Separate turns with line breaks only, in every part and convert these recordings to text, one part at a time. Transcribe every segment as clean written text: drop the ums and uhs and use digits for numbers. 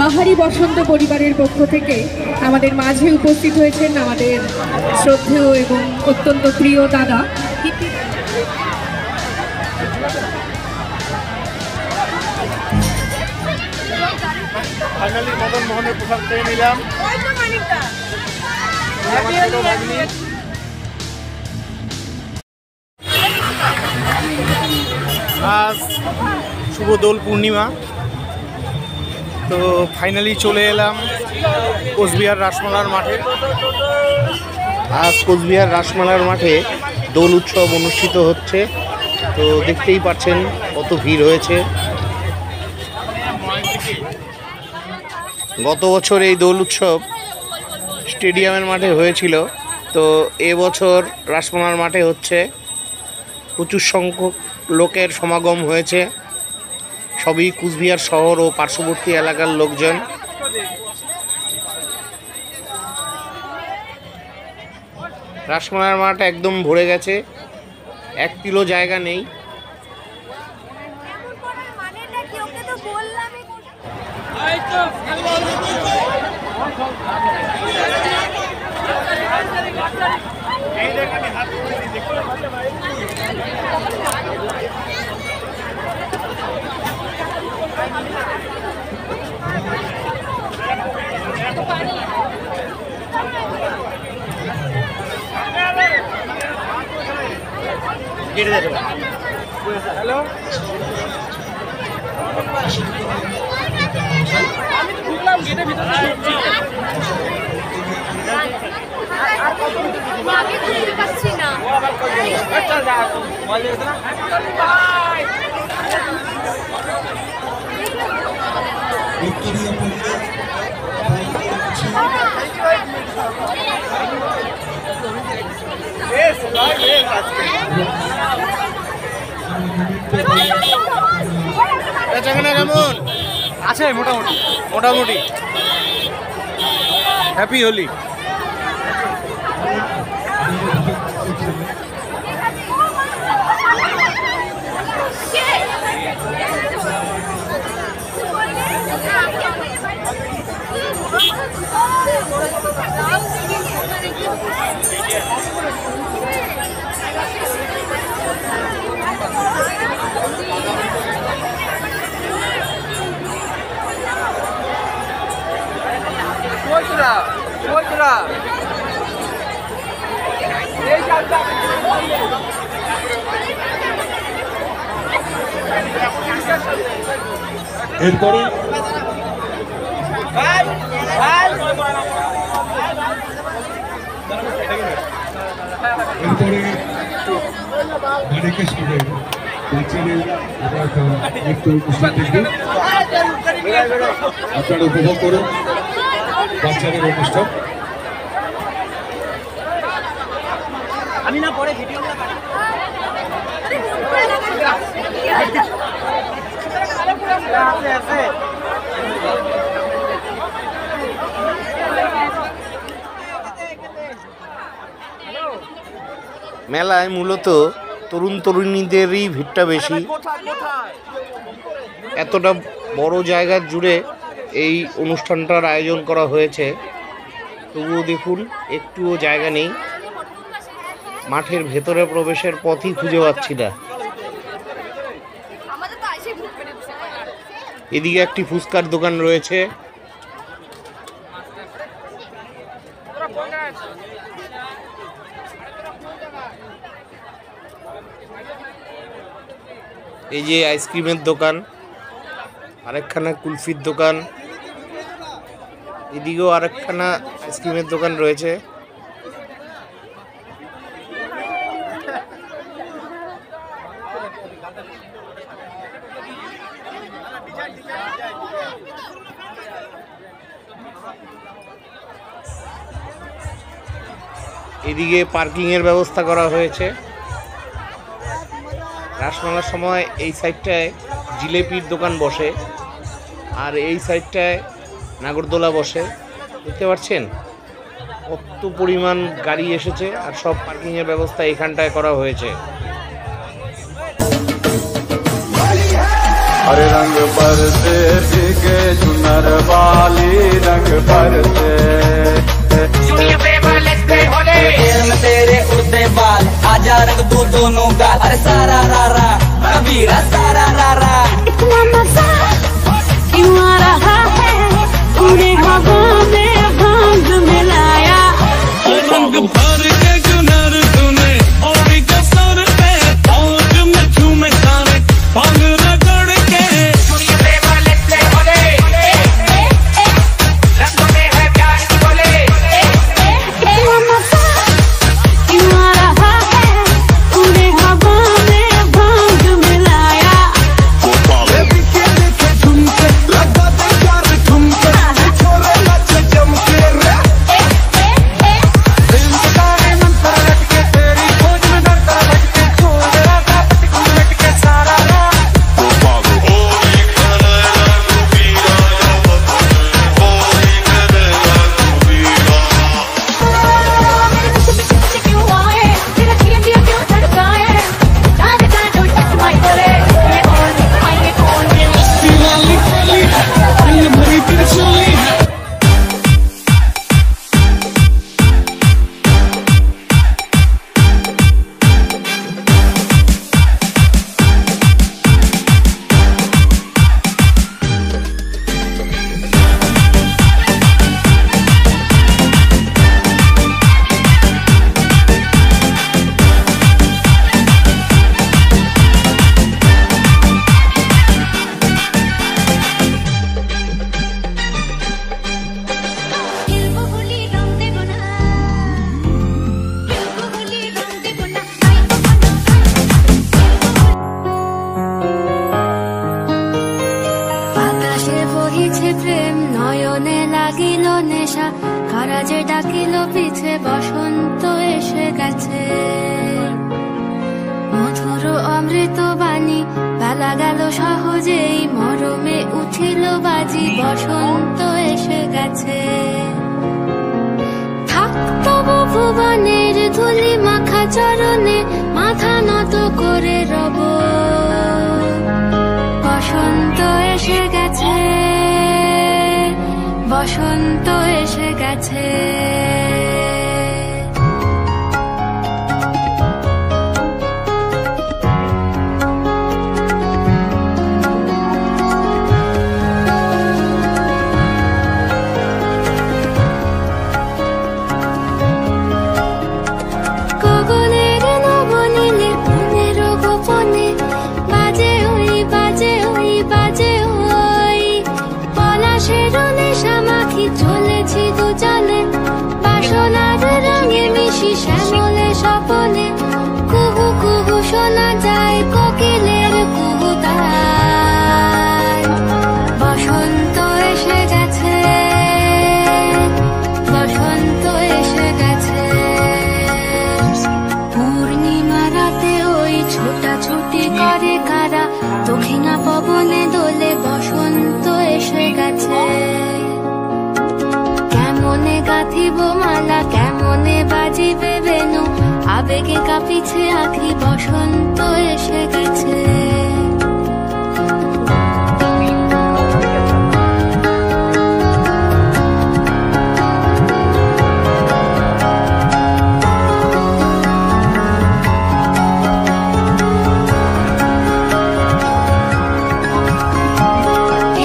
বাহারি বসন্ত পরিবারের পক্ষ থেকে আমাদের মাঝে উপস্থিত হয়েছেন আমাদের শ্রদ্ধেয় এবং অত্যন্ত প্রিয় দাদা।
ফাইনালি মদন মোহনের পোশাক পেয়ে নিলাম। আজ শুভ দোল পূর্ণিমা, তো ফাইনালি চলে এলাম কোচবিহার রাসমেলার মাঠে। আজ কোচবিহার রাসমেলার মাঠে দোল উৎসব অনুষ্ঠিত হচ্ছে, তো দেখতেই পাচ্ছেন কত ভিড় হয়েছে। গত বছর এই দোল উৎসব স্টেডিয়ামের মাঠে হয়েছিল, তো এবছর রাসমেলার মাঠে হচ্ছে। প্রচুর সংখ্যক লোকের সমাগম হয়েছে, সবই কুচবিহার শহর ও পার্শ্ববর্তী এলাকার লোকজন। রাসমেলার মাঠ একদম ভরে গেছে, 1 কিলো জায়গা নেই। হ্যালো, আমি তো ঢুকলাম গেটের ভিতরে। আমি খুঁজে পাচ্ছি না। কেমন আছে? মোটামুটি মোটামুটি। হ্যাপি হোলি।
এরপরে অনেকে স্টুডেন্ট বাচ্চাদের একটু উপস্থিত থাকবেন, আপনারা উপভোগ করুন বাচ্চাদের অনুষ্ঠান।
আমি না পরে ভিডিও
মেলায় মূলত তরুণ তরুণীদেরই ভিড়টা বেশি। এতটা বড় জায়গা জুড়ে এই অনুষ্ঠানটার আয়োজন করা হয়েছে, তবুও দেখুন একটুও জায়গা নেই। মাঠের ভেতরে প্রবেশের পথই খুঁজে পাচ্ছি না। এদিকে একটি ফুচকার দোকান রয়েছে। এই যে আইসক্রিমের দোকান, আরেকখানা কুলফির দোকান, এদিকেও আরেকখানা আইসক্রিমের দোকান রয়েছে। এদিকে পার্কিংয়ের ব্যবস্থা করা হয়েছে। রাসমেলার সময় এই সাইডটায় জিলেপির দোকান বসে, আর এই সাইডটায় নাগরদোলা বসে। দেখতে পাচ্ছেন কত পরিমাণ গাড়ি এসেছে, আর সব পার্কিংয়ের ব্যবস্থা এখানটায় করা হয়েছে।
हरे रंग बरसे भीगे चुनर वाली रंग बरसे तेरे उड़ते बाल आजा रंग तू दोनों गाल अरे सारा रारा कबीरा सारा रारा
इतना मजा क्यों आ रहा है पूरे हवा में भांग मिलाया रंग भर के चुनर तूने और कसर पे पौध में झूमे सारे भांग रगड़ के रंगों में है प्यार की बोले इतना मजा क्यों आ रहा है पूरे हवा में भांग मिलाया প্রেম নয়নে লাগিল নেশা কারাজে ডাকিল পিছে বসন্ত এসে গেছে মধুর অমৃত বাণী বেলা গেল সহজেই মরমে উঠিল বাজি বসন্ত এসে গেছে থাকতব ভুবনের ধুলি মাখা চরণে মাথা নত করে রব বসন্ত এসে গেছে বসন্ত এসে গেছে গগনের নবনীলে মনের গোপনে বাজে ওই বাজে ওই বাজে ওই পলাশের নেশা মাখি চলেছি দুজনে বাসনার রঙে মিশি শ্যামলে স্বপনে কুহু কুহু শোনা যায় কোকিলের কুহুতান বসন্ত এসে গেছে বসন্ত এসে গেছে পূর্ণিমা রাতে ওই ছোটাছুটি করে কারা দক্ষিণা পবনে দোলে বসন্ত এসে গেছে কেমনে গাঁথিব মালা কেমনে বাজিবে বেনু আবেগে কাঁপিছে আঁখি বসন্ত এসে গেছে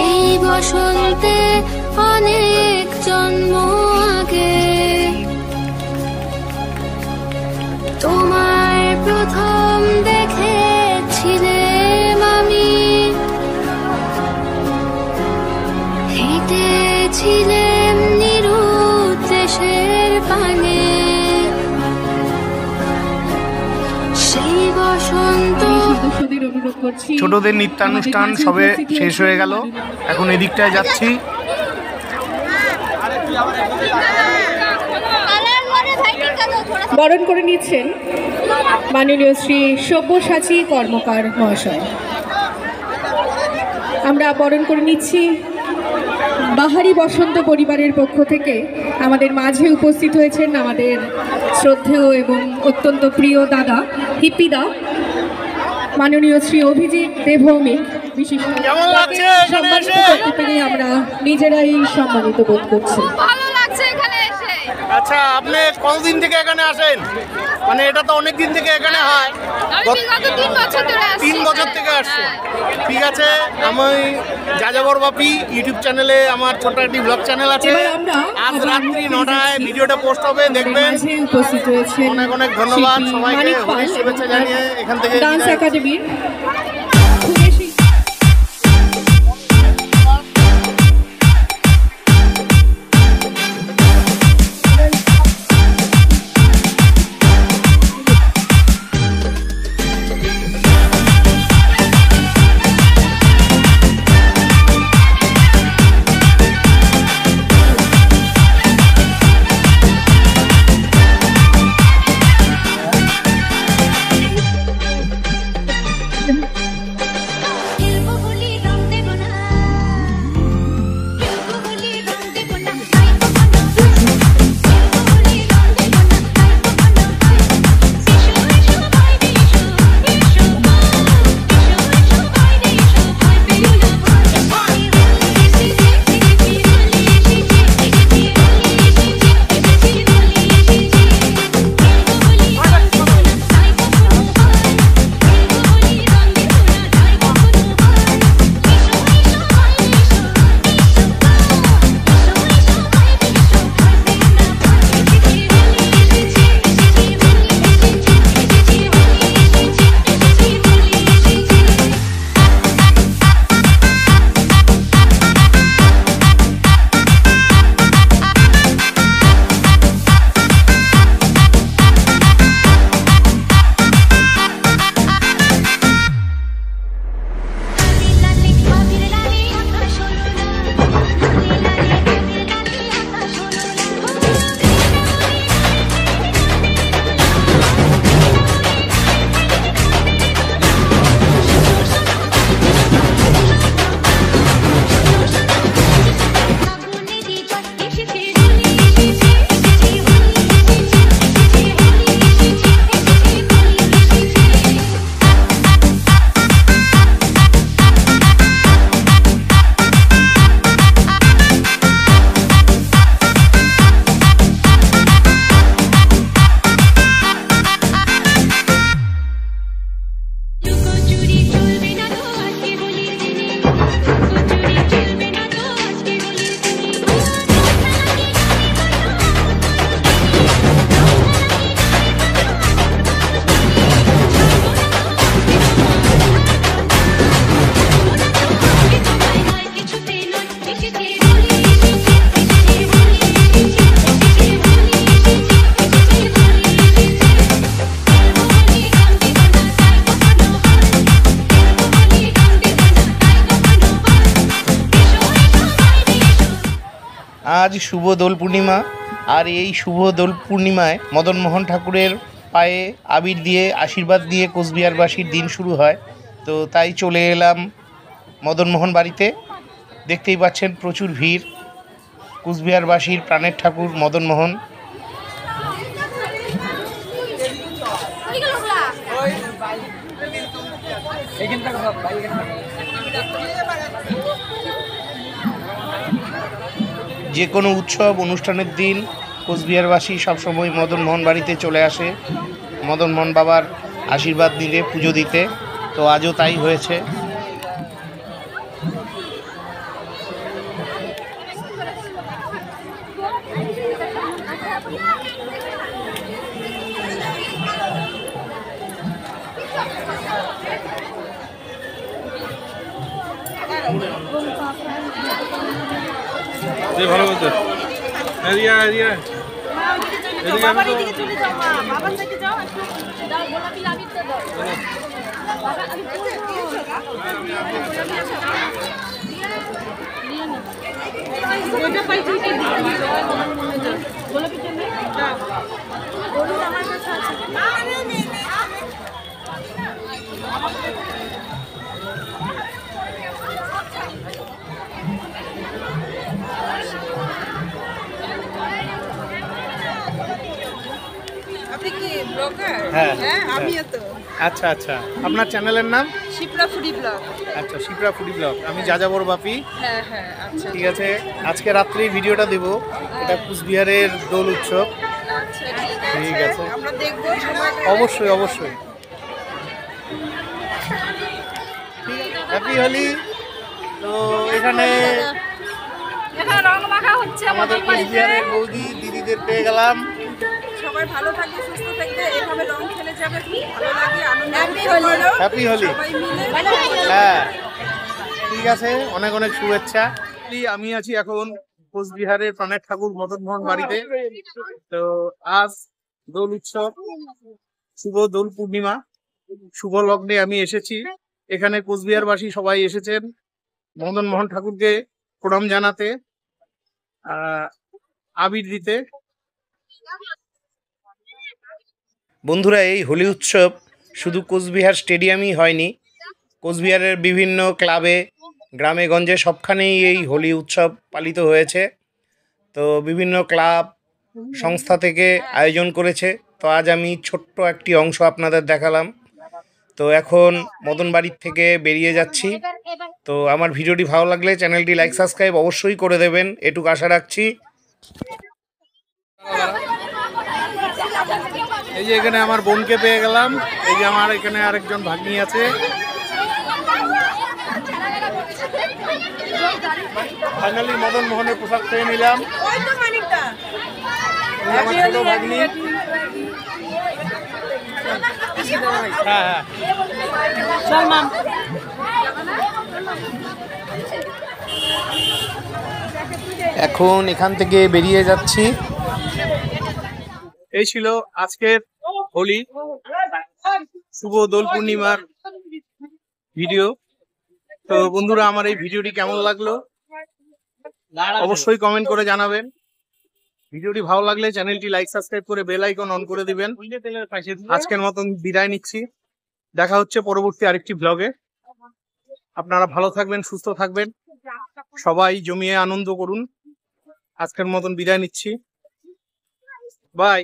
এই বসন্তে অনেক জন্ম আগে তোমায় প্রথম দেখেছিলাম আমি হেঁটেছিলাম নিরুদ্দেশের পানে সেই বসন্ত
সদস্যদের অনুরোধ করছি
ছোটদের নৃত্যানুষ্ঠান সবে শেষ হয়ে গেল, এখন এদিকটায় যাচ্ছি।
বরণ করে নিচ্ছেন মাননীয় শ্রী সব্যসাচী কর্মকার মহাশয়। আমরা বরণ করে নিচ্ছি বাহারি বসন্ত পরিবারের পক্ষ থেকে। আমাদের মাঝে উপস্থিত হয়েছেন আমাদের শ্রদ্ধেয় এবং অত্যন্ত প্রিয় দাদা হিপিদা মাননীয় শ্রী অভিজিৎ দেবভৌমিক। বিশিষ্ট
কেমন লাগছে এখানে
সম্মানিত
এসে?
করতে পেরে আমরা নিজেরাই সম্মানিত বোধ করছি।
ভালো লাগছে এখানে এসে।
আচ্ছা, আপনি কতদিন থেকে এখানে আসেন? মানে এটা তো অনেক দিন থেকে এখানে হয়।
আমি বিগত 3 বছর ধরে আসছি।
3 বছর থেকে আসছে।
হ্যাঁ।
ঠিক আছে, আমি যাযাবর বাপি ইউটিউব চ্যানেলে আমার ছোট একটি ব্লগ চ্যানেল আছে।
এবার আমরা
আজ
আবার
রাত্রি
ফিরে
9টায়
যাচ্ছি।
ভিডিওটা পোস্ট হবে, দেখবেন।
মাঝে উপস্থিত রয়েছেন
অনেক অনেক ধন্যবাদ
শিল্পী
সবাইকে,
মানিক পাল
হোলির শুভেচ্ছা
এবং
জানিয়ে এখান থেকে
ডান্স
বিদায়।
একাডেমির
আজ শুভ দোল পূর্ণিমা, আর এই শুভ দোল পূর্ণিমায় মদন মোহন ঠাকুরের পায়ে আবির দিয়ে আশীর্বাদ দিয়ে কোচবিহারবাসীর দিন শুরু হয়। তো তাই চলে এলাম মদন মোহন বাড়িতে। দেখতেই পাচ্ছেন প্রচুর ভিড়। কোচবিহারবাসীর প্রাণের ঠাকুর মদন মোহন। যে কোনো উৎসব অনুষ্ঠানের দিন কোচবিহারবাসী সবসময় মদন মোহন বাড়িতে চলে আসে মদন মোহন বাবার আশীর্বাদ নিতে, পুজো দিতে। তো আজও তাই হয়েছে।
ভালো বলতে এদিকে এদিকে
বাবার দিকে চলে যাও, মা বাবার সাথে যাও, একটু দাও গোলাপি লাভিতে দাও। বাবা আমি ওটা পাই থেকে গোলাপি চলে যাও। গোলাপি আমার কাছে আছে। আপনি কি কি ব্লগার?
হ্যাঁ,
হ্যাঁ, আমিও তো।
আচ্ছা আচ্ছা, আপনার চ্যানেলের নাম?
Shipra foodie blog.
আচ্ছা, শিপ্রা ফুডি ব্লগ। আমি যাযাবর বাপি।
হ্যাঁ হ্যাঁ, আচ্ছা
ঠিক আছে, আজকে রাত্রি ভিডিওটা দেব। এটা কুচবিহারের দোল উৎসব।
আচ্ছা,
ঠিক আছে,
আমরা দেখবো সময় করে।
অবশ্যই অবশ্যই। হ্যাপি হোলি। তো এখানে
এখানে রং মাখা হচ্ছে
আমাদের কুচবিহারের বৌদি দিদিদের পেয়ে গেলাম।
সবাই ভালো থাকবে, সুস্থ থাকবে, এভাবে রং খেলে যাবে, খুব ভালো লাগে, আনন্দ হলো।
হ্যাপি হোলি।
সবাই মিলে
হ্যাঁ, ঠিক আছে, অনেক অনেক শুভেচ্ছা। আমি আছি এখন কোচবিহারের প্রাণের ঠাকুর মদন মোহন বাড়িতে। তো আজ দোল উৎসব, শুভ দোল পূর্ণিমা, শুভ লগ্নে আমি এসেছি। এখানে কোচবিহারবাসী সবাই এসেছেন মদন মোহন ঠাকুরকে প্রণাম জানাতে, আবির দিতে। বন্ধুরা, এই হোলি উৎসব শুধু কোচবিহার স্টেডিয়ামই হয়নি, কোচবিহারের বিভিন্ন ক্লাবে, গ্রামে গঞ্জে সবখানেই এই হোলি উৎসব পালিত হয়েছে। তো বিভিন্ন ক্লাব সংস্থা থেকে আয়োজন করেছে। তো আজ আমি ছোট্ট একটি অংশ আপনাদের দেখালাম। তো এখন মদন বাড়ির থেকে বেরিয়ে যাচ্ছি। তো আমার ভিডিওটি ভালো লাগলে চ্যানেলটি লাইক সাবস্ক্রাইব অবশ্যই করে দেবেন, এটুকু আশা রাখছি। এই যে এখানে আমার বোনকে পেয়ে গেলাম। এই যে আমার এখানে আরেকজন ভাগ্নি আছে। ফাইনালি মদন মোহনের পোশাক পেয়ে নিলাম। আমার ছোট ভাগ্নি। হ্যাঁ, এখন এখান থেকে বেরিয়ে যাচ্ছি। এই ছিল আজকের হোলি, শুভ দোল পূর্ণিমার ভিডিও। তো বন্ধুরা, আমার এই ভিডিওটি কেমন লাগলো অবশ্যই কমেন্ট করে জানাবেন। ভিডিওটি ভালো লাগলে চ্যানেলটি লাইক সাবস্ক্রাইব করে বেল আইকন অন করে দিবেন। আজকের মতন বিদায় নিচ্ছি, দেখা হচ্ছে পরবর্তী আরেকটি ব্লগে। আপনারা ভালো থাকবেন, সুস্থ থাকবেন, সবাই জমিয়ে আনন্দ করুন। আজকের মতন বিদায় নিচ্ছি, বাই।